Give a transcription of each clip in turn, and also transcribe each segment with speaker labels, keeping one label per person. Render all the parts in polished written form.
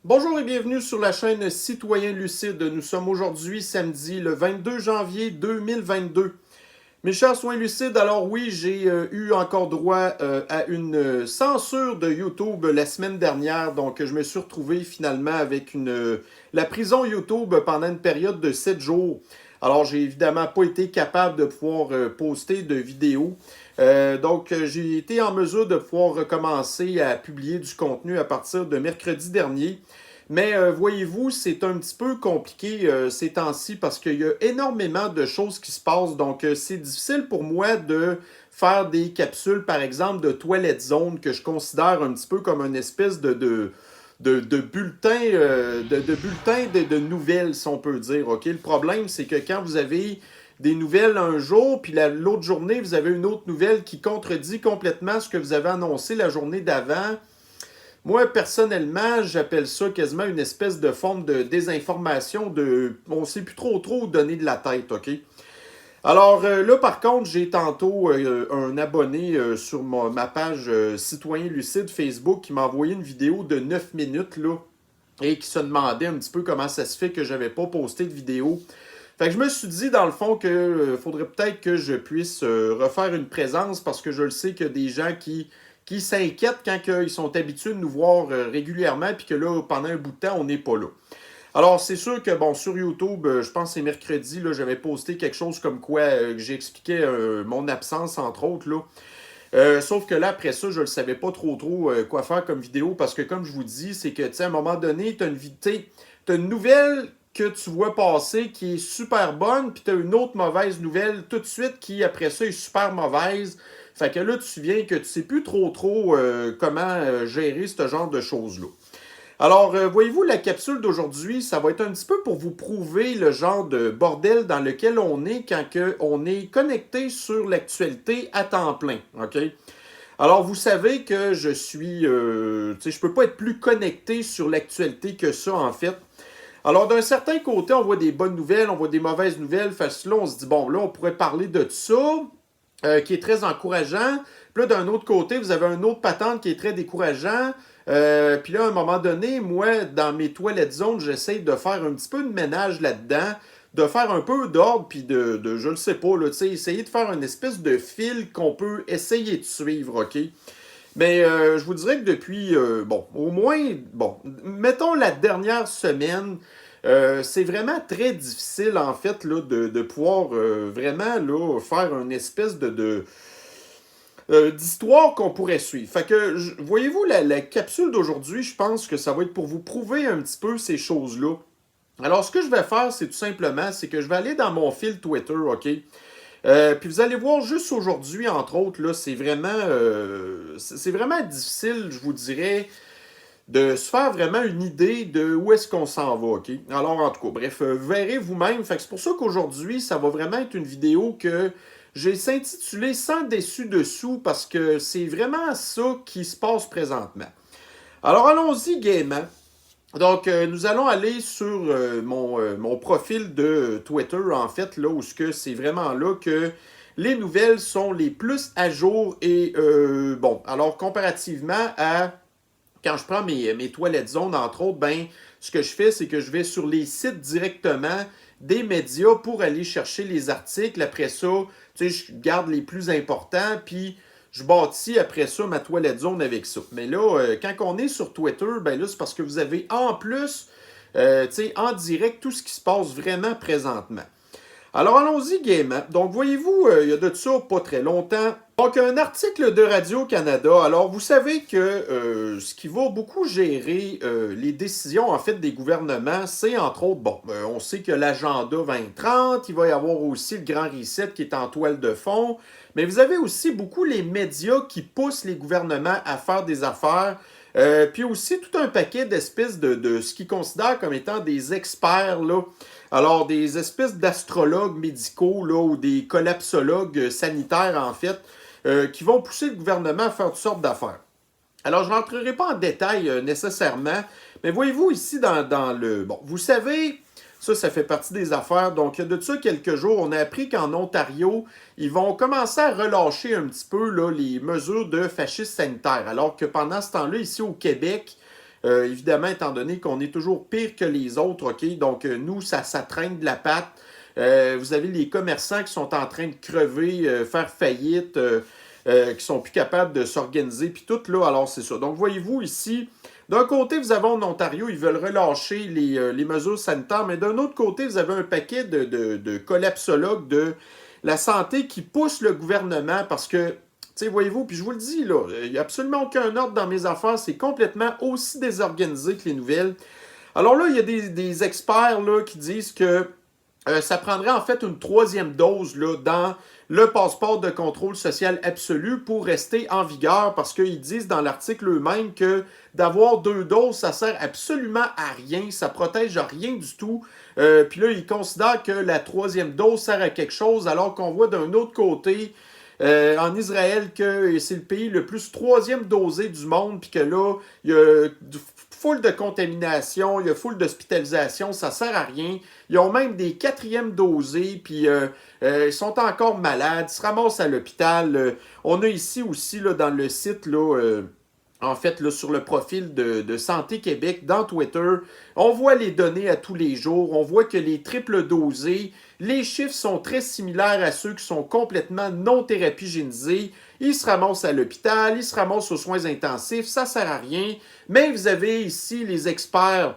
Speaker 1: Bonjour et bienvenue sur la chaîne Citoyen Lucide. Nous sommes aujourd'hui samedi le 22 janvier 2022. Mes chers soins lucides, alors oui, j'ai eu encore droit à une censure de YouTube la semaine dernière. Donc je me suis retrouvé finalement avec la prison YouTube pendant une période de 7 jours. Alors j'ai évidemment pas été capable de pouvoir poster de vidéos. Donc j'ai été en mesure de pouvoir recommencer à publier du contenu à partir de mercredi dernier. Mais voyez-vous, c'est un petit peu compliqué ces temps-ci parce qu'il y a énormément de choses qui se passent. Donc, c'est difficile pour moi de faire des capsules, par exemple, de Twilight Zone que je considère un petit peu comme une espèce de bulletin, de nouvelles, si on peut dire. OK? Le problème, c'est que quand vous avez des nouvelles un jour, puis l'autre journée, vous avez une autre nouvelle qui contredit complètement ce que vous avez annoncé la journée d'avant. Moi, personnellement, j'appelle ça quasiment une espèce de forme de désinformation on ne sait plus trop où donner de la tête, OK? Alors là, par contre, j'ai tantôt un abonné sur ma page Citoyen Lucide Facebook qui m'a envoyé une vidéo de 9 minutes, là, et qui se demandait un petit peu comment ça se fait que j'avais pas posté de vidéo. Fait que je me suis dit, dans le fond, que faudrait peut-être que je puisse refaire une présence parce que je le sais qu'il y a des gens qui s'inquiètent quand ils sont habitués de nous voir régulièrement puis que là, pendant un bout de temps, on n'est pas là. Alors, c'est sûr que, bon, sur YouTube, je pense que c'est mercredi, là, j'avais posté quelque chose comme quoi que j'expliquais mon absence, entre autres, là. Sauf que là, après ça, je ne savais pas trop quoi faire comme vidéo parce que, comme je vous dis, c'est que, tu sais, à un moment donné, tu as une nouvelle que tu vois passer qui est super bonne, puis tu as une autre mauvaise nouvelle tout de suite qui, après ça, est super mauvaise. Fait que là, tu viens que tu sais plus trop comment gérer ce genre de choses-là. Alors, voyez-vous, la capsule d'aujourd'hui, ça va être un petit peu pour vous prouver le genre de bordel dans lequel on est quand on est connecté sur l'actualité à temps plein. OK? Alors, vous savez que je suis. Tu sais, je peux pas être plus connecté sur l'actualité que ça, en fait. Alors, d'un certain côté, on voit des bonnes nouvelles, on voit des mauvaises nouvelles. Fait que là, on se dit, bon, là, on pourrait parler de ça, qui est très encourageant. Puis là, d'un autre côté, vous avez un autre patente qui est très décourageant. Puis là, à un moment donné, moi, dans mes toilettes zones, j'essaie de faire un petit peu de ménage là-dedans, de faire un peu d'ordre, puis je le sais pas, là, tu sais, essayer de faire une espèce de fil qu'on peut essayer de suivre, OK? Mais je vous dirais que depuis, bon, au moins, bon, mettons la dernière semaine, c'est vraiment très difficile, en fait, là, de pouvoir vraiment là, faire une espèce d'histoire qu'on pourrait suivre. Fait que, voyez-vous, la capsule d'aujourd'hui, je pense que ça va être pour vous prouver un petit peu ces choses-là. Alors, ce que je vais faire, c'est tout simplement, c'est que je vais aller dans mon fil Twitter, OK? Puis vous allez voir juste aujourd'hui, entre autres, là, c'est vraiment difficile, je vous dirais, de se faire vraiment une idée de où est-ce qu'on s'en va, OK? Alors, en tout cas, bref, vous verrez vous-même. Fait que c'est pour ça qu'aujourd'hui, ça va vraiment être une vidéo que j'ai s'intitulée Sans dessus-dessous parce que c'est vraiment ça qui se passe présentement. Alors, allons-y gaiement. Donc, nous allons aller sur mon profil de Twitter, en fait, là où c'est vraiment là que les nouvelles sont les plus à jour et, bon, alors comparativement à quand je prends mes toilettes zones, entre autres, ben, ce que je fais, c'est que je vais sur les sites directement des médias pour aller chercher les articles. Après ça, tu sais, je garde les plus importants, puis je bâtis après ça ma toilette zone avec ça. Mais là, quand on est sur Twitter, ben là, c'est parce que vous avez en plus, tu sais, en direct tout ce qui se passe vraiment présentement. Alors allons-y gaiement. Donc voyez-vous, il y a de ça pas très longtemps. Donc un article de Radio-Canada. Alors vous savez que ce qui va beaucoup gérer les décisions en fait des gouvernements, c'est entre autres, bon, on sait que l'agenda 2030, il va y avoir aussi le Grand Reset qui est en toile de fond, mais vous avez aussi beaucoup les médias qui poussent les gouvernements à faire des affaires. Puis aussi tout un paquet d'espèces de ce qu'ils considèrent comme étant des experts, là. Alors, des espèces d'astrologues médicaux, là, ou des collapsologues sanitaires, en fait, qui vont pousser le gouvernement à faire toutes sortes d'affaires. Alors, je n'entrerai pas en détail nécessairement, mais voyez-vous ici dans le... Bon, vous savez, ça fait partie des affaires. Donc, il y a de ça quelques jours, on a appris qu'en Ontario, ils vont commencer à relâcher un petit peu là, les mesures de fascisme sanitaire. Alors que pendant ce temps-là, ici au Québec, Évidemment, étant donné qu'on est toujours pire que les autres, OK? Donc, nous, ça traîne de la patte. Vous avez les commerçants qui sont en train de crever, faire faillite, qui sont plus capables de s'organiser, puis tout là, alors c'est ça. Donc, voyez-vous ici, d'un côté, vous avez en Ontario, ils veulent relâcher les mesures sanitaires, mais d'un autre côté, vous avez un paquet de collapsologues de la santé qui poussent le gouvernement parce que, tu sais, voyez-vous, puis je vous le dis, là, il n'y a absolument aucun ordre dans mes affaires, c'est complètement aussi désorganisé que les nouvelles. Alors là, il y a des experts là, qui disent que ça prendrait en fait une troisième dose là, dans le passeport de contrôle social absolu pour rester en vigueur parce qu'ils disent dans l'article eux-mêmes que d'avoir 2 doses, ça sert absolument à rien, ça protège à rien du tout. Puis là, ils considèrent que la troisième dose sert à quelque chose alors qu'on voit d'un autre côté en Israël que c'est le pays le plus troisième dosé du monde puis que là, il y a full de contamination, il y a full d'hospitalisation, ça sert à rien. Ils ont même des quatrièmes dosés, puis ils sont encore malades, ils se ramassent à l'hôpital. On a ici aussi, là, dans le site, là, en fait, là, sur le profil de Santé Québec, dans Twitter, on voit les données à tous les jours. On voit que les triples dosés, les chiffres sont très similaires à ceux qui sont complètement non thérapigénisés. Ils se ramassent à l'hôpital, ils se ramassent aux soins intensifs, ça ne sert à rien. Mais vous avez ici les experts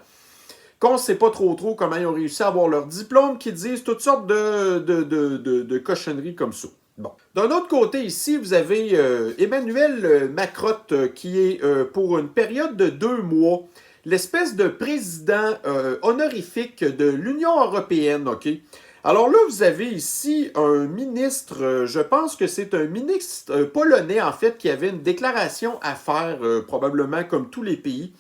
Speaker 1: qu'on ne sait pas trop comment ils ont réussi à avoir leur diplôme, qui disent toutes sortes de cochonneries comme ça. Bon. D'un autre côté, ici, vous avez Emmanuel Macrotte, qui est pour une période de 2 mois, l'espèce de président honorifique de l'Union européenne, OK? Alors là, vous avez ici un ministre, je pense que c'est un ministre polonais, en fait, qui avait une déclaration à faire, probablement comme tous les pays.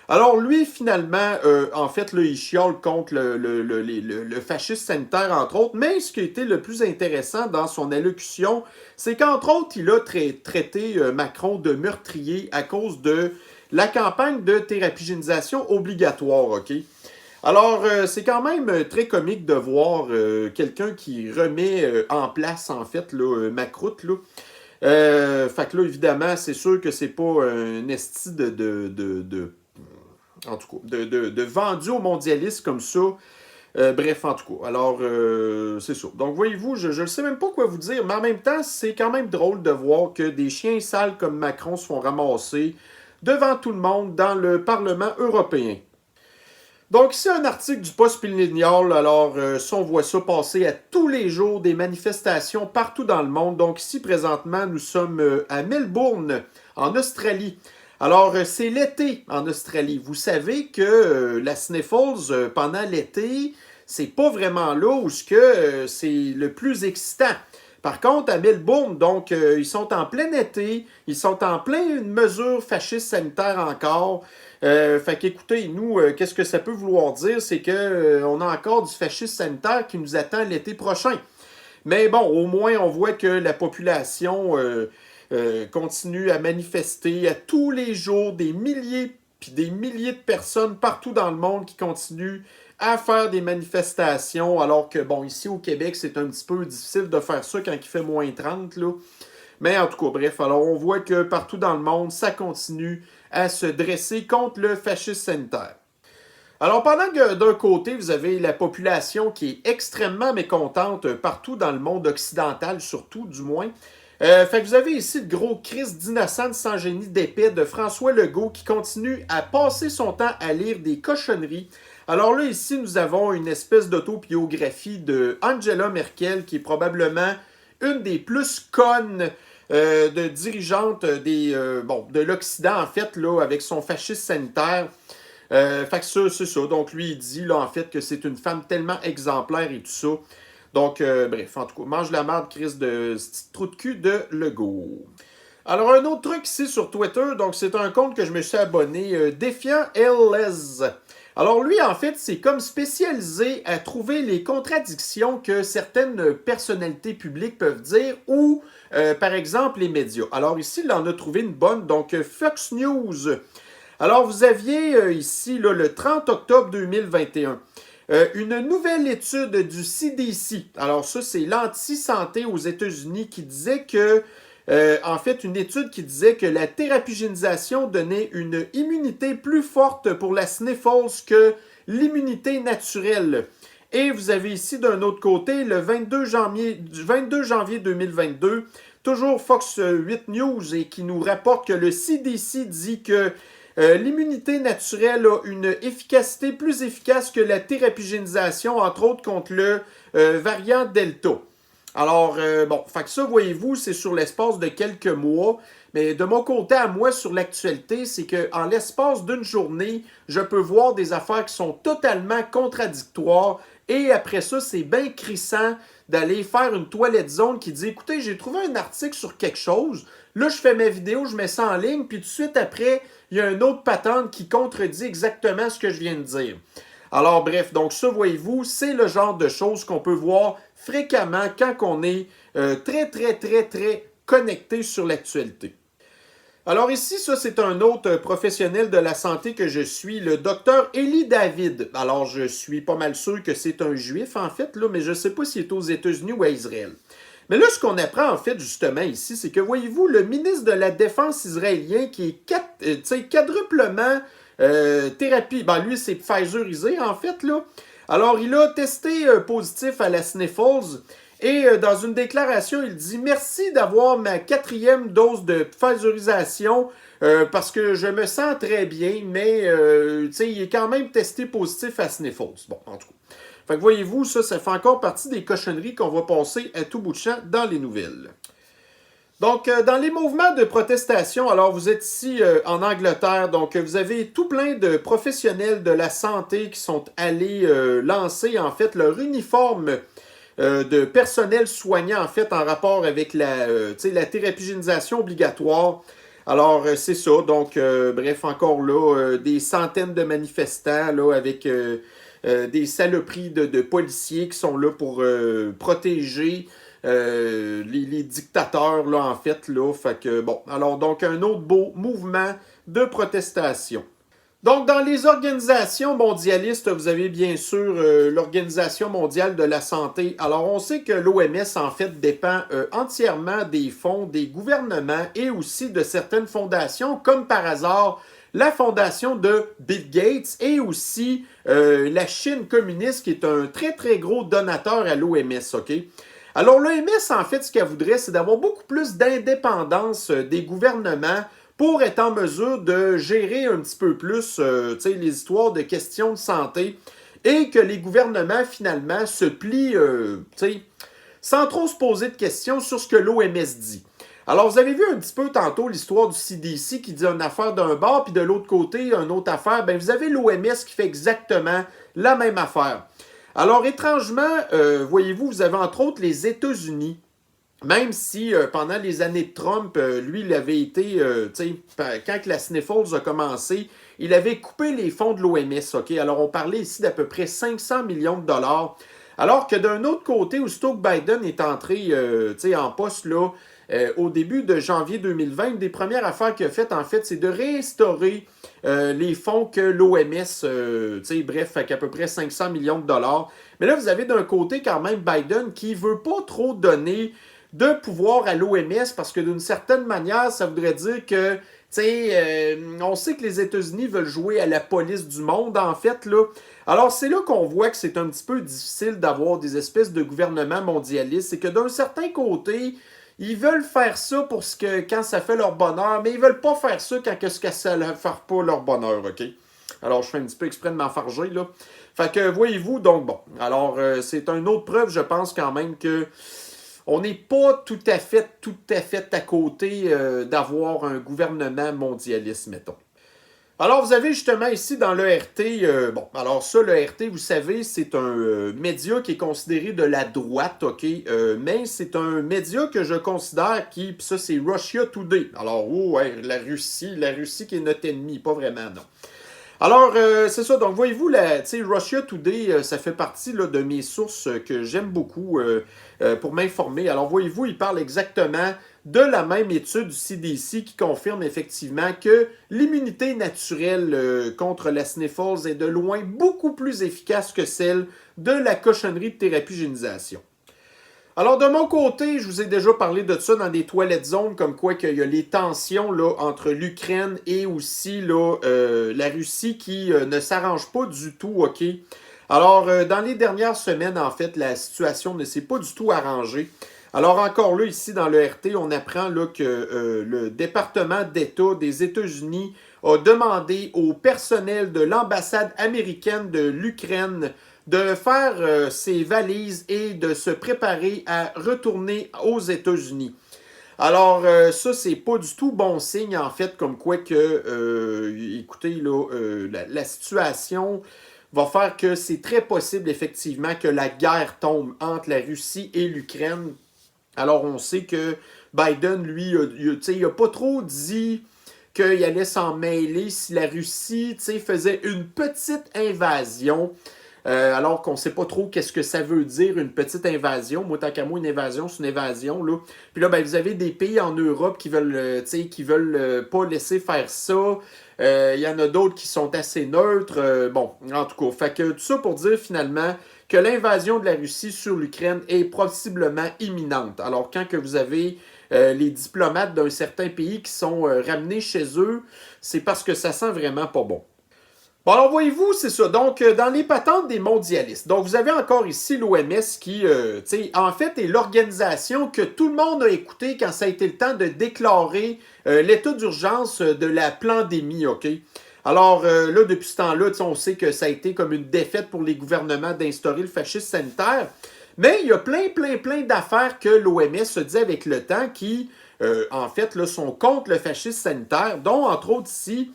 Speaker 1: Alors lui, finalement, en fait, là, il chiale contre le fascisme sanitaire, entre autres, mais ce qui a été le plus intéressant dans son allocution, c'est qu'entre autres, il a traité Macron de meurtrier à cause de la campagne de thérapigénisation obligatoire, OK? Alors, c'est quand même très comique de voir quelqu'un qui remet en place, en fait, là, Macroute, là. Fait que là, évidemment, c'est sûr que c'est pas un esti en tout cas, de vendu aux mondialistes comme ça. Bref, en tout cas. Alors, c'est ça. Donc, voyez-vous, je ne sais même pas quoi vous dire, mais en même temps, c'est quand même drôle de voir que des chiens sales comme Macron se font ramasser devant tout le monde dans le Parlement européen. Donc, ici, un article du Post-Millennial. Alors, si on voit ça passer à tous les jours, des manifestations partout dans le monde. Donc, ici, présentement, nous sommes à Melbourne, en Australie. Alors, c'est l'été en Australie. Vous savez que la Sniffles, pendant l'été, c'est pas vraiment là où c'est le plus excitant. Par contre, à Melbourne, donc, ils sont en plein été, ils sont en pleine mesure fasciste sanitaire encore. Fait qu'écoutez, nous, qu'est-ce que ça peut vouloir dire? C'est qu'on a encore du fascisme sanitaire qui nous attend l'été prochain. Mais bon, au moins, on voit que la population continue à manifester à tous les jours des milliers puis des milliers de personnes partout dans le monde qui continuent à faire des manifestations, alors que, bon, ici au Québec, c'est un petit peu difficile de faire ça quand il fait moins 30, là. Mais en tout cas, bref, alors on voit que partout dans le monde, ça continue à se dresser contre le fascisme sanitaire. Alors, pendant que d'un côté, vous avez la population qui est extrêmement mécontente partout dans le monde occidental, surtout, du moins. Fait que vous avez ici le gros Christ d'innocent sans génie d'épais de François Legault qui continue à passer son temps à lire des cochonneries. Alors là, ici, nous avons une espèce d'autobiographie de Angela Merkel qui est probablement une des plus connes de dirigeantes de l'Occident, en fait, là, avec son fascisme sanitaire. Fait que ça, c'est ça. Donc, lui, il dit, là, en fait, que c'est une femme tellement exemplaire et tout ça. Donc, bref, en tout cas, mange la merde, Chris, de ce trou de cul de Legault. Alors, un autre truc ici sur Twitter, donc c'est un compte que je me suis abonné, Défiant LS. Alors, lui, en fait, c'est comme spécialisé à trouver les contradictions que certaines personnalités publiques peuvent dire ou, par exemple, les médias. Alors, ici, il en a trouvé une bonne, donc Fox News. Alors, vous aviez ici, là, le 30 octobre 2021, une nouvelle étude du CDC. Alors, ça, c'est l'anti-santé aux États-Unis qui disait que en fait une étude qui disait que la thérapie génisation donnait une immunité plus forte pour la sniffles que l'immunité naturelle. Et vous avez ici d'un autre côté, le 22 janvier 2022, toujours Fox 8 News et qui nous rapporte que le CDC dit que l'immunité naturelle a une efficacité plus efficace que la thérapie génisation, entre autres contre le variant Delta. Alors, bon, fait que ça, voyez-vous, c'est sur l'espace de quelques mois. Mais de mon côté à moi, sur l'actualité, c'est qu'en l'espace d'une journée, je peux voir des affaires qui sont totalement contradictoires. Et après ça, c'est bien crissant d'aller faire une toilette zone qui dit, écoutez, j'ai trouvé un article sur quelque chose. Là, je fais ma vidéo, je mets ça en ligne, puis tout de suite après, il y a une autre patente qui contredit exactement ce que je viens de dire. Alors bref, donc ça, voyez-vous, c'est le genre de choses qu'on peut voir fréquemment quand on est très connecté sur l'actualité. Alors ici, ça c'est un autre professionnel de la santé que je suis, le docteur Eli David. Alors je suis pas mal sûr que c'est un juif en fait, là, mais je ne sais pas s'il est aux États-Unis ou à Israël. Mais là, ce qu'on apprend en fait justement ici, c'est que voyez-vous, le ministre de la Défense israélien qui est quadruplement thérapie, ben lui c'est Pfizerisé en fait là. Alors il a testé positif à la sniffles. Et dans une déclaration, il dit « Merci d'avoir ma 4e dose de Pfizerisation parce que je me sens très bien, mais il est quand même testé positif à sniffles. » Bon, en tout cas. Fait que voyez-vous, ça fait encore partie des cochonneries qu'on va passer à tout bout de champ dans les nouvelles. Donc, dans les mouvements de protestation, alors vous êtes ici en Angleterre, donc vous avez tout plein de professionnels de la santé qui sont allés lancer en fait leur uniforme de personnel soignant, en fait, en rapport avec la thérapie-génisation obligatoire. Alors, c'est ça. Donc, bref, encore là, des centaines de manifestants là, avec des saloperies de policiers qui sont là pour protéger les dictateurs, là, en fait, là. Fait que, bon, alors, donc, un autre beau mouvement de protestation. Donc, dans les organisations mondialistes, vous avez bien sûr l'Organisation mondiale de la santé. Alors, on sait que l'OMS, en fait, dépend entièrement des fonds des gouvernements et aussi de certaines fondations, comme par hasard la fondation de Bill Gates et aussi la Chine communiste, qui est un très gros donateur à l'OMS, OK? Alors, l'OMS, en fait, ce qu'elle voudrait, c'est d'avoir beaucoup plus d'indépendance des gouvernements pour être en mesure de gérer un petit peu plus les histoires de questions de santé et que les gouvernements, finalement, se plient sans trop se poser de questions sur ce que l'OMS dit. Alors, vous avez vu un petit peu tantôt l'histoire du CDC qui dit une affaire d'un bord, puis de l'autre côté, une autre affaire. Bien, vous avez l'OMS qui fait exactement la même affaire. Alors, étrangement, voyez-vous, vous avez entre autres les États-Unis. Même si pendant les années de Trump, lui, il avait été, quand la sniffles a commencé, il avait coupé les fonds de l'OMS, OK? Alors, on parlait ici d'à peu près 500 millions de dollars. Alors que d'un autre côté, aussitôt que Biden est entré en poste là, au début de janvier 2020, une des premières affaires qu'il a faites, en fait, c'est de réinstaurer les fonds que l'OMS, bref, fait qu'à peu près 500 millions de dollars. Mais là, vous avez d'un côté quand même Biden qui ne veut pas trop donner de pouvoir à l'OMS parce que d'une certaine manière, ça voudrait dire que, on sait que les États-Unis veulent jouer à la police du monde, en fait, là. Alors, c'est là qu'on voit que c'est un petit peu difficile d'avoir des espèces de gouvernements mondialistes. C'est que d'un certain côté, ils veulent faire ça pour ce que, quand ça fait leur bonheur, mais ils veulent pas faire ça quand ça ne fait pas leur bonheur, OK? Alors, je fais un petit peu exprès de m'enfarger, là. Fait que, voyez-vous, donc, bon. Alors, c'est une autre preuve, je pense, quand même, que on n'est pas tout à fait à côté d'avoir un gouvernement mondialiste, mettons. Alors, vous avez justement ici dans l'ERT, bon, alors ça, l'ERT, vous savez, c'est un média qui est considéré de la droite, OK? Mais c'est un média que je considère qui, puis ça, c'est Russia Today. Alors, oh, ouais, la Russie qui est notre ennemi, pas vraiment, non. Alors, c'est ça. Donc, voyez-vous, Russia Today, ça fait partie là, de mes sources que j'aime beaucoup pour m'informer. Alors, voyez-vous, il parle exactement de la même étude du CDC qui confirme effectivement que l'immunité naturelle contre la sniffles est de loin beaucoup plus efficace que celle de la cochonnerie de thérapie-génisation. Alors, de mon côté, je vous ai déjà parlé de ça dans des toilettes zones, comme quoi qu'il y a les tensions là, entre l'Ukraine et aussi là, la Russie qui ne s'arrange pas du tout, OK? Alors, dans les dernières semaines, en fait, la situation ne s'est pas du tout arrangée. Alors, encore là, ici, dans le RT, on apprend là, que le département d'État des États-Unis a demandé au personnel de l'ambassade américaine de l'Ukraine de faire ses valises et de se préparer à retourner aux États-Unis. Alors, ça, c'est pas du tout bon signe, en fait, comme quoi que, écoutez, là, la situation va faire que c'est très possible, effectivement, que la guerre tombe entre la Russie et l'Ukraine. Alors, on sait que Biden, lui, il n'a pas trop dit qu'il allait s'en mêler si la Russie faisait une petite invasion. Alors qu'on ne sait pas trop qu'est-ce que ça veut dire, une petite invasion. Moi, tant qu'à moi, une invasion, c'est une invasion. Là. Puis là, ben, vous avez des pays en Europe qui veulent pas laisser faire ça. Il y en a d'autres qui sont assez neutres. Bon, en tout cas, fait que tout ça pour dire finalement que l'invasion de la Russie sur l'Ukraine est possiblement imminente. Alors, quand que vous avez les diplomates d'un certain pays qui sont ramenés chez eux, c'est parce que ça sent vraiment pas bon. Bon, alors voyez-vous, c'est ça. Donc, dans les patentes des mondialistes. Donc, vous avez encore ici l'OMS qui, en fait, est l'organisation que tout le monde a écouté quand ça a été le temps de déclarer l'état d'urgence de la pandémie, OK? Alors, là, depuis ce temps-là, on sait que ça a été comme une défaite pour les gouvernements d'instaurer le fascisme sanitaire. Mais il y a plein d'affaires que l'OMS se dit avec le temps qui, en fait, là, sont contre le fascisme sanitaire, dont, entre autres, ici...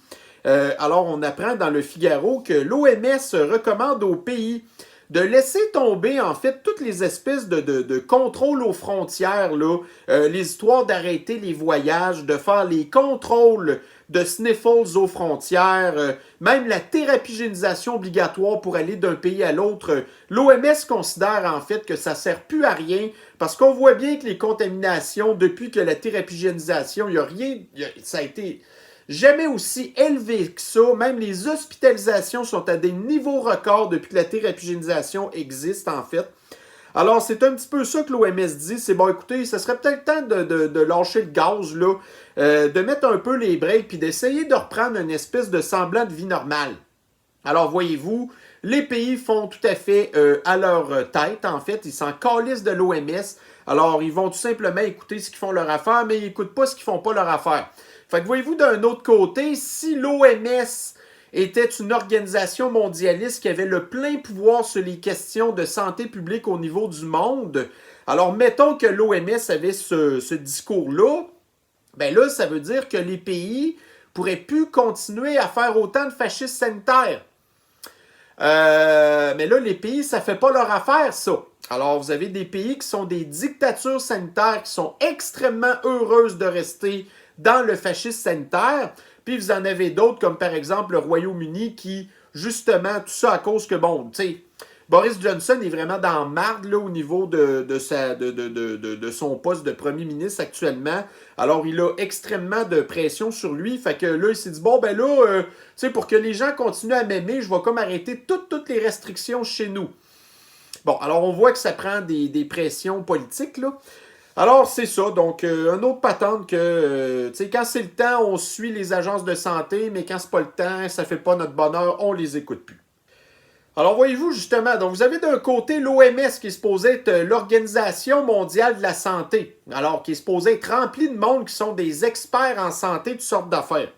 Speaker 1: alors, on apprend dans le Figaro que l'OMS recommande aux pays de laisser tomber, en fait, toutes les espèces de contrôles aux frontières, là, les histoires d'arrêter les voyages, de faire les contrôles de sniffles aux frontières, même la thérapigénisation obligatoire pour aller d'un pays à l'autre. L'OMS considère, en fait, que ça ne sert plus à rien parce qu'on voit bien que les contaminations, depuis que la thérapigénisation, il n'y a rien, ça a été... jamais aussi élevé que ça. Même les hospitalisations sont à des niveaux records depuis que la thérapigénisation existe, en fait. Alors, c'est un petit peu ça que l'OMS dit. C'est bon, écoutez, ça serait peut-être temps de lâcher le gaz, là, de mettre un peu les breaks, puis d'essayer de reprendre une espèce de semblant de vie normale. Alors, voyez-vous, les pays font tout à fait à leur tête, en fait. Ils s'en calissent de l'OMS. Alors, ils vont tout simplement écouter ce qu'ils font leur affaire, mais ils n'écoutent pas ce qu'ils font pas leur affaire. Fait que voyez-vous, d'un autre côté, si l'OMS était une organisation mondialiste qui avait le plein pouvoir sur les questions de santé publique au niveau du monde, alors mettons que l'OMS avait ce discours-là, ben là, ça veut dire que les pays pourraient plus continuer à faire autant de fascisme sanitaire. Mais là, les pays, ça fait pas leur affaire, ça. Alors, vous avez des pays qui sont des dictatures sanitaires qui sont extrêmement heureuses de rester dans le fascisme sanitaire. Puis vous en avez d'autres, comme par exemple le Royaume-Uni, qui, justement, tout ça à cause que, bon, tu sais, Boris Johnson est vraiment dans marde là, au niveau de son poste de premier ministre actuellement. Alors, il a extrêmement de pression sur lui. Fait que là, il s'est dit, bon, ben là, tu sais, pour que les gens continuent à m'aimer, je vais comme arrêter toutes les restrictions chez nous. Bon, alors on voit que ça prend des pressions politiques, là. Alors, c'est ça. Donc, un autre patente que, tu sais, quand c'est le temps, on suit les agences de santé, mais quand c'est pas le temps, ça fait pas notre bonheur, on les écoute plus. Alors, voyez-vous, justement, donc vous avez d'un côté l'OMS qui est supposée être l'Organisation mondiale de la santé, alors qui est supposée être remplie de monde qui sont des experts en santé, toutes sortes d'affaires.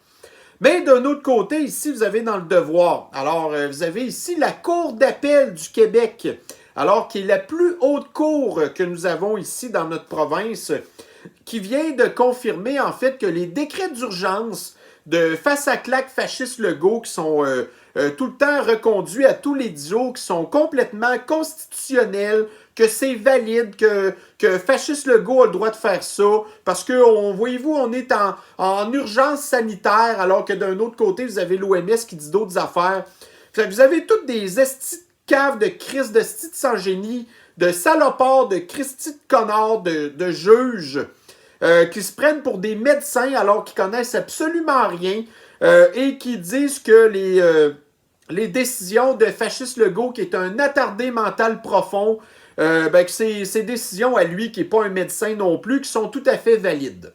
Speaker 1: Mais d'un autre côté, ici, vous avez dans le devoir. Alors, vous avez ici la Cour d'appel du Québec, alors qui est la plus haute cour que nous avons ici dans notre province, qui vient de confirmer, en fait, que les décrets d'urgence de face à claque fasciste Legault qui sont tout le temps reconduits à tous les 10 jours, qui sont complètement constitutionnels, que c'est valide, que fasciste Legault a le droit de faire ça, parce que, voyez-vous, on est en urgence sanitaire, alors que d'un autre côté, vous avez l'OMS qui dit d'autres affaires. Fait que vous avez toutes des estis de caves, de crise, de stis de sans génie, de salopards, de christi de connards, de juges, qui se prennent pour des médecins alors qu'ils connaissent absolument rien et qui disent que les décisions de fasciste Legault, qui est un attardé mental profond, ben, que ses décisions à lui, qui n'est pas un médecin non plus, qui sont tout à fait valides.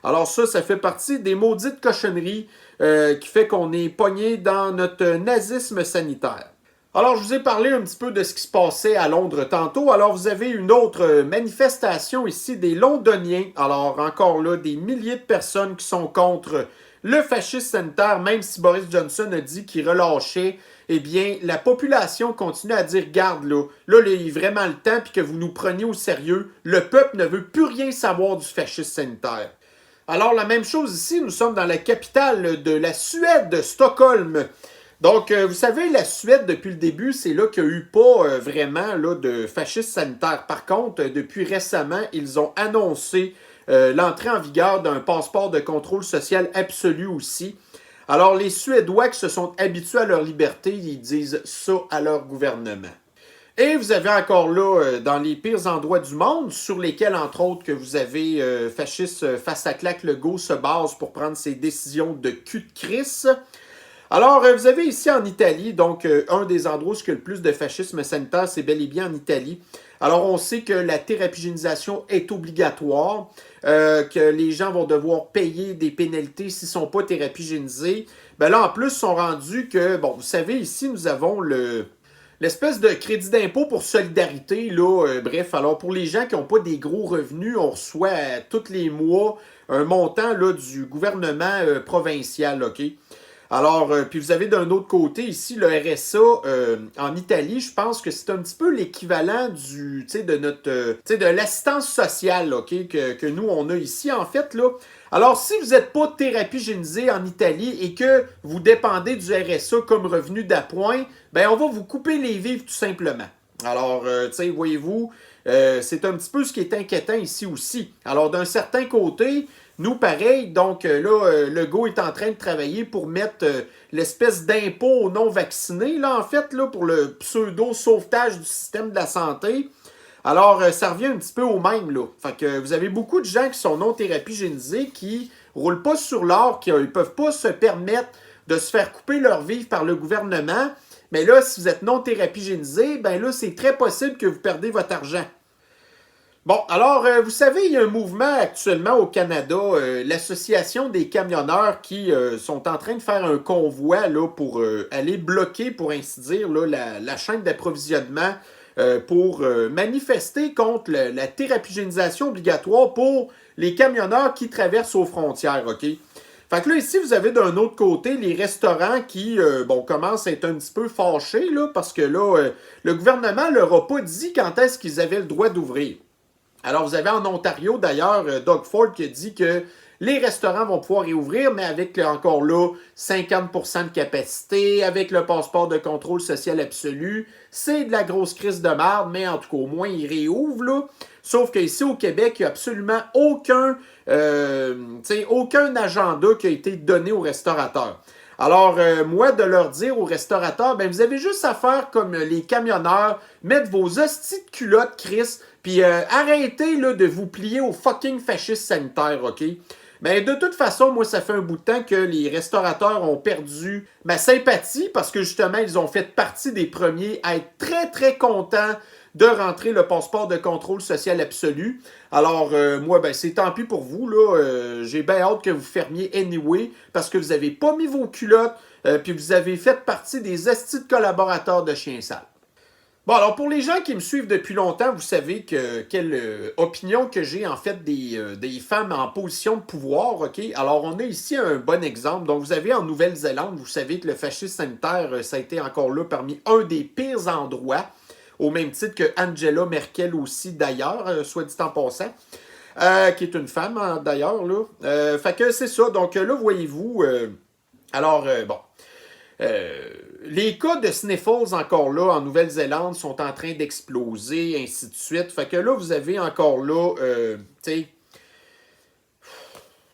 Speaker 1: Alors ça fait partie des maudites cochonneries qui fait qu'on est pogné dans notre nazisme sanitaire. Alors, je vous ai parlé un petit peu de ce qui se passait à Londres tantôt. Alors, vous avez une autre manifestation ici des Londoniens. Alors, encore là, des milliers de personnes qui sont contre le fascisme sanitaire, même si Boris Johnson a dit qu'il relâchait. Eh bien, la population continue à dire, garde là, il est vraiment le temps, puis que vous nous preniez au sérieux. Le peuple ne veut plus rien savoir du fascisme sanitaire. Alors, la même chose ici, nous sommes dans la capitale de la Suède, Stockholm. Donc, vous savez, la Suède, depuis le début, c'est là qu'il n'y a eu pas vraiment là, de fascisme sanitaire. Par contre, depuis récemment, ils ont annoncé l'entrée en vigueur d'un passeport de contrôle social absolu aussi. Alors, les Suédois qui se sont habitués à leur liberté, ils disent ça à leur gouvernement. Et vous avez encore là, dans les pires endroits du monde, sur lesquels, entre autres, que vous avez fascistes face à claque Legault se base pour prendre ses décisions de cul de crisse. Alors, vous avez ici en Italie, donc un des endroits où il y a le plus de fascisme sanitaire, c'est bel et bien en Italie. Alors, on sait que la thérapie-génisation est obligatoire, que les gens vont devoir payer des pénalités s'ils ne sont pas thérapie-génisés. Ben là, en plus, ils sont rendus que, bon, vous savez, ici, nous avons l'espèce de crédit d'impôt pour solidarité, là, bref, alors pour les gens qui n'ont pas des gros revenus, on reçoit tous les mois un montant là, du gouvernement provincial, OK? Alors, puis vous avez d'un autre côté ici le RSA en Italie, je pense que c'est un petit peu l'équivalent de notre, de l'assistance sociale, OK, que nous on a ici en fait là. Alors, si vous n'êtes pas thérapie-génisé en Italie et que vous dépendez du RSA comme revenu d'appoint, ben on va vous couper les vivres tout simplement. Alors, voyez-vous, c'est un petit peu ce qui est inquiétant ici aussi. Alors, d'un certain côté, nous, pareil, donc là, Legault est en train de travailler pour mettre l'espèce d'impôt aux non-vaccinés, là, en fait, là, pour le pseudo-sauvetage du système de la santé. Alors, ça revient un petit peu au même, là. Fait que vous avez beaucoup de gens qui sont non thérapie-génisés, qui roulent pas sur l'or, qui ne peuvent pas se permettre de se faire couper leur vivre par le gouvernement. Mais là, si vous êtes non thérapie-génisé, ben là, c'est très possible que vous perdez votre argent. Bon, alors, vous savez, il y a un mouvement actuellement au Canada, l'Association des camionneurs qui sont en train de faire un convoi là, pour aller bloquer, pour ainsi dire, là, la chaîne d'approvisionnement pour manifester contre la thérapie-génisation obligatoire pour les camionneurs qui traversent aux frontières, OK? Fait que là, ici, vous avez d'un autre côté les restaurants qui, commencent à être un petit peu fâchés, là, parce que là, le gouvernement leur a pas dit quand est-ce qu'ils avaient le droit d'ouvrir. Alors, vous avez en Ontario, d'ailleurs, Doug Ford qui a dit que les restaurants vont pouvoir réouvrir, mais avec, encore là, 50% de capacité, avec le passeport de contrôle social absolu. C'est de la grosse crise de merde, mais en tout cas, au moins, ils réouvrent, là. Sauf qu'ici, au Québec, il n'y a absolument aucun agenda qui a été donné aux restaurateurs. Alors, moi, de leur dire aux restaurateurs, ben vous avez juste à faire comme les camionneurs, mettre vos hosties de culottes, Chris, puis arrêtez là, de vous plier au fucking fascisme sanitaire, OK? Ben, de toute façon, moi, ça fait un bout de temps que les restaurateurs ont perdu ma sympathie parce que, justement, ils ont fait partie des premiers à être très, très contents de rentrer le passeport de contrôle social absolu. Alors, moi, ben, c'est tant pis pour vous, là. J'ai bien hâte que vous fermiez anyway parce que vous n'avez pas mis vos culottes puis vous avez fait partie des astis de collaborateurs de Chien Sale. Bon, alors pour les gens qui me suivent depuis longtemps, vous savez quelle opinion que j'ai en fait des femmes en position de pouvoir, OK? Alors, on a ici un bon exemple. Donc, vous avez en Nouvelle-Zélande, vous savez que le fascisme sanitaire, ça a été encore là parmi un des pires endroits, au même titre que Angela Merkel aussi, d'ailleurs, soit dit en passant, qui est une femme, hein, d'ailleurs, là. Fait que c'est ça. Donc, là, voyez-vous, bon... les cas de sniffles encore là en Nouvelle-Zélande sont en train d'exploser, ainsi de suite. Fait que là, vous avez encore là,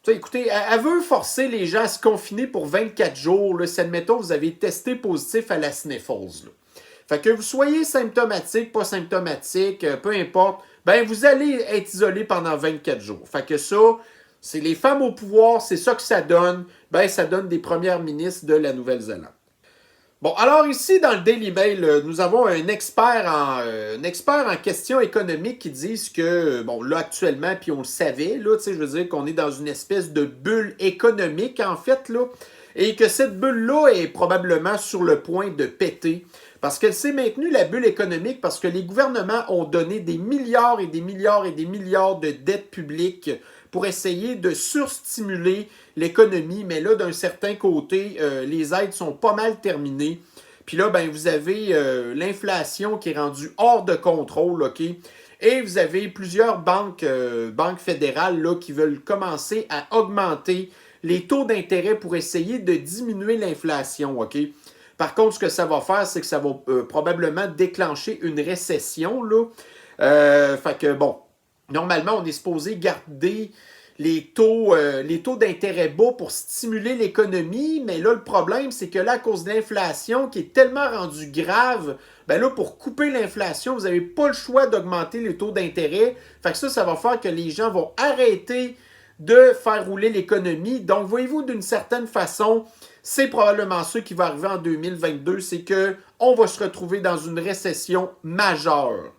Speaker 1: écoutez, elle veut forcer les gens à se confiner pour 24 jours. Là, si, admettons, vous avez testé positif à la sniffles. Là. Fait que vous soyez symptomatique, pas symptomatique, peu importe, ben vous allez être isolé pendant 24 jours. Fait que ça, c'est les femmes au pouvoir, c'est ça que ça donne. Ben, ça donne des premières ministres de la Nouvelle-Zélande. Bon, alors ici, dans le Daily Mail, nous avons un expert en questions économiques qui disent que, bon, là, actuellement, puis on le savait, là, tu sais, je veux dire qu'on est dans une espèce de bulle économique, en fait, là, et que cette bulle-là est probablement sur le point de péter, parce qu'elle s'est maintenue, la bulle économique, parce que les gouvernements ont donné des milliards et des milliards et des milliards de dettes publiques pour essayer de surstimuler l'économie, mais là, d'un certain côté, les aides sont pas mal terminées. Puis là, ben, vous avez l'inflation qui est rendue hors de contrôle, OK? Et vous avez plusieurs banques fédérales là, qui veulent commencer à augmenter les taux d'intérêt pour essayer de diminuer l'inflation, OK? Par contre, ce que ça va faire, c'est que ça va probablement déclencher une récession, là. Fait que, bon, normalement, on est supposé garder les taux d'intérêt bas pour stimuler l'économie, mais là, le problème, c'est que là, à cause de l'inflation qui est tellement rendue grave, ben là, pour couper l'inflation, vous n'avez pas le choix d'augmenter les taux d'intérêt. Fait que ça va faire que les gens vont arrêter de faire rouler l'économie. Donc, voyez-vous, d'une certaine façon, c'est probablement ça qui va arriver en 2022, c'est qu'on va se retrouver dans une récession majeure.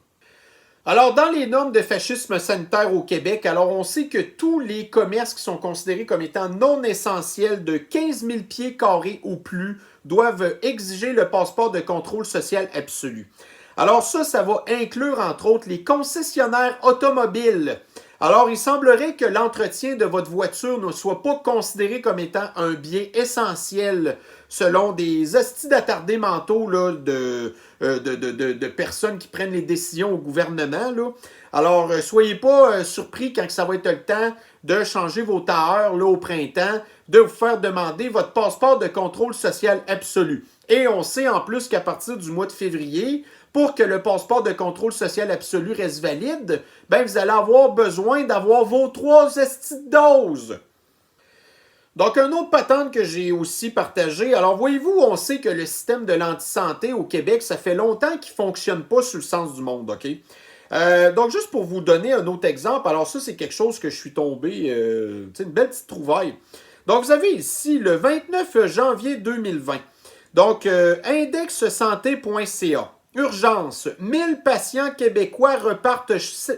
Speaker 1: Alors, dans les normes de fascisme sanitaire au Québec, alors on sait que tous les commerces qui sont considérés comme étant non essentiels de 15 000 pieds carrés ou plus doivent exiger le passeport de contrôle social absolu. Alors ça va inclure entre autres les concessionnaires automobiles. Alors, il semblerait que l'entretien de votre voiture ne soit pas considéré comme étant un bien essentiel selon des hosties d'attardés mentaux là, de personnes qui prennent les décisions au gouvernement. Là. Alors, soyez pas surpris quand ça va être le temps de changer vos tailleurs là, au printemps, de vous faire demander votre passeport de contrôle social absolu. Et on sait en plus qu'à partir du mois de février, pour que le passeport de contrôle social absolu reste valide, ben vous allez avoir besoin d'avoir vos 3 doses. Donc, un autre patente que j'ai aussi partagé. Alors, voyez-vous, on sait que le système de l'anti-santé au Québec, ça fait longtemps qu'il ne fonctionne pas sur le sens du monde, OK? Donc, juste pour vous donner un autre exemple, alors ça, c'est quelque chose que je suis tombé, une belle petite trouvaille. Donc, vous avez ici le 29 janvier 2020. Donc, indexsanté.ca. Urgence. 1000 patients québécois repartent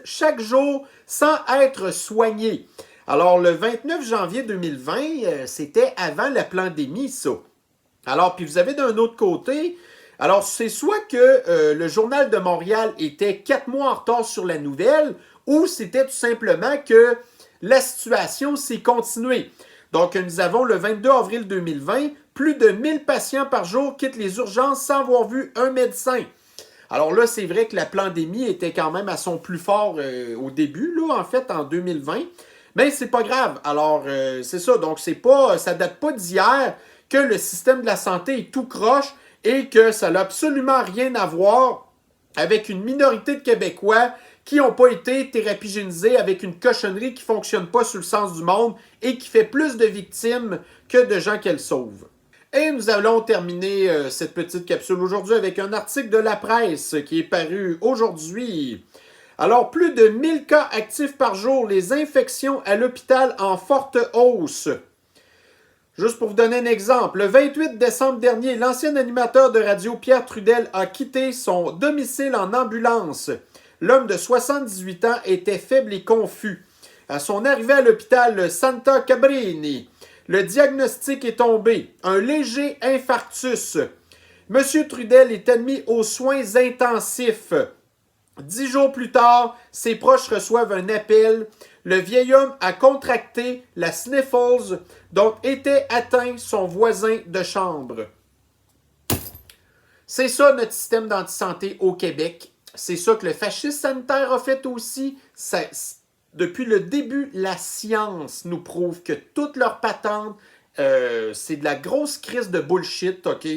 Speaker 1: chaque jour sans être soignés. Alors, le 29 janvier 2020, c'était avant la pandémie, ça. Alors, puis vous avez d'un autre côté, alors c'est soit que le Journal de Montréal était 4 mois en retard sur la nouvelle, ou c'était tout simplement que la situation s'est continuée. Donc, nous avons le 22 avril 2020, plus de 1000 patients par jour quittent les urgences sans avoir vu un médecin. Alors là, c'est vrai que la pandémie était quand même à son plus fort au début, là, en fait, en 2020. Mais c'est pas grave. Alors, c'est ça. Donc, ça date pas d'hier que le système de la santé est tout croche et que ça n'a absolument rien à voir avec une minorité de Québécois qui n'ont pas été thérapigénisés avec une cochonnerie qui ne fonctionne pas sur le sens du monde et qui fait plus de victimes que de gens qu'elle sauve. Et nous allons terminer cette petite capsule aujourd'hui avec un article de la presse qui est paru aujourd'hui. Alors, plus de 1000 cas actifs par jour, les infections à l'hôpital en forte hausse. Juste pour vous donner un exemple, le 28 décembre dernier, l'ancien animateur de radio Pierre Trudel a quitté son domicile en ambulance. L'homme de 78 ans était faible et confus. À son arrivée à l'hôpital Santa Cabrini, le diagnostic est tombé, un léger infarctus. M. Trudel est admis aux soins intensifs. 10 jours plus tard, ses proches reçoivent un appel. Le vieil homme a contracté la sniffles dont était atteint son voisin de chambre. C'est ça notre système d'antisanté au Québec. C'est ça que le fascisme sanitaire a fait aussi. Depuis le début, la science nous prouve que toutes leurs patentes, c'est de la grosse crise de bullshit, OK?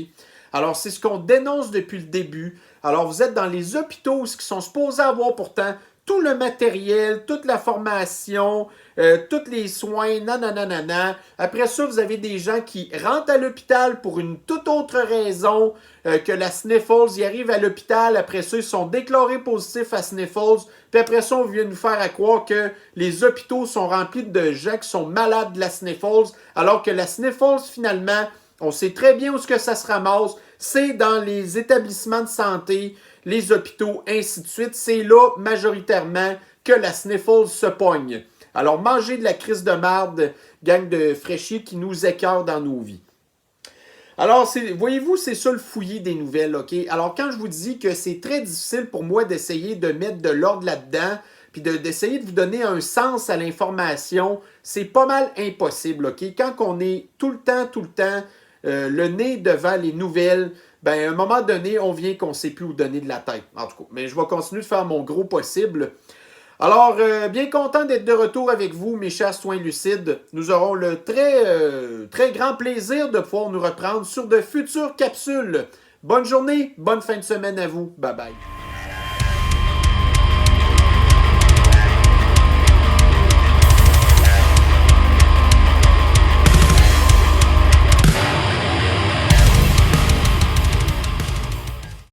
Speaker 1: Alors, c'est ce qu'on dénonce depuis le début. Alors, vous êtes dans les hôpitaux qui sont supposés avoir pourtant tout le matériel, toute la formation, tous les soins, nanana. Après ça, vous avez des gens qui rentrent à l'hôpital pour une toute autre raison que la sniffles. Ils arrivent à l'hôpital, après ça, ils sont déclarés positifs à sniffles. Puis après ça, on vient nous faire à croire que les hôpitaux sont remplis de gens qui sont malades de la sniffles, alors que la sniffles, finalement, on sait très bien où est-ce que ça se ramasse. c'est dans les établissements de santé, les hôpitaux, ainsi de suite. C'est là, majoritairement, que la sniffle se pogne. Alors, mangez de la crise de marde, gang de fraîchis qui nous écœurent dans nos vies. Alors, voyez-vous, c'est ça le fouillis des nouvelles, OK? Alors, quand je vous dis que c'est très difficile pour moi d'essayer de mettre de l'ordre là-dedans, puis d'essayer de vous donner un sens à l'information, c'est pas mal impossible, OK? Quand on est tout le temps, le nez devant les nouvelles, ben à un moment donné, on vient qu'on ne sait plus où donner de la tête, en tout cas. Mais je vais continuer de faire mon gros possible. Alors, bien content d'être de retour avec vous, mes chers soins lucides. Nous aurons le très grand plaisir de pouvoir nous reprendre sur de futures capsules. Bonne journée, bonne fin de semaine à vous. Bye bye.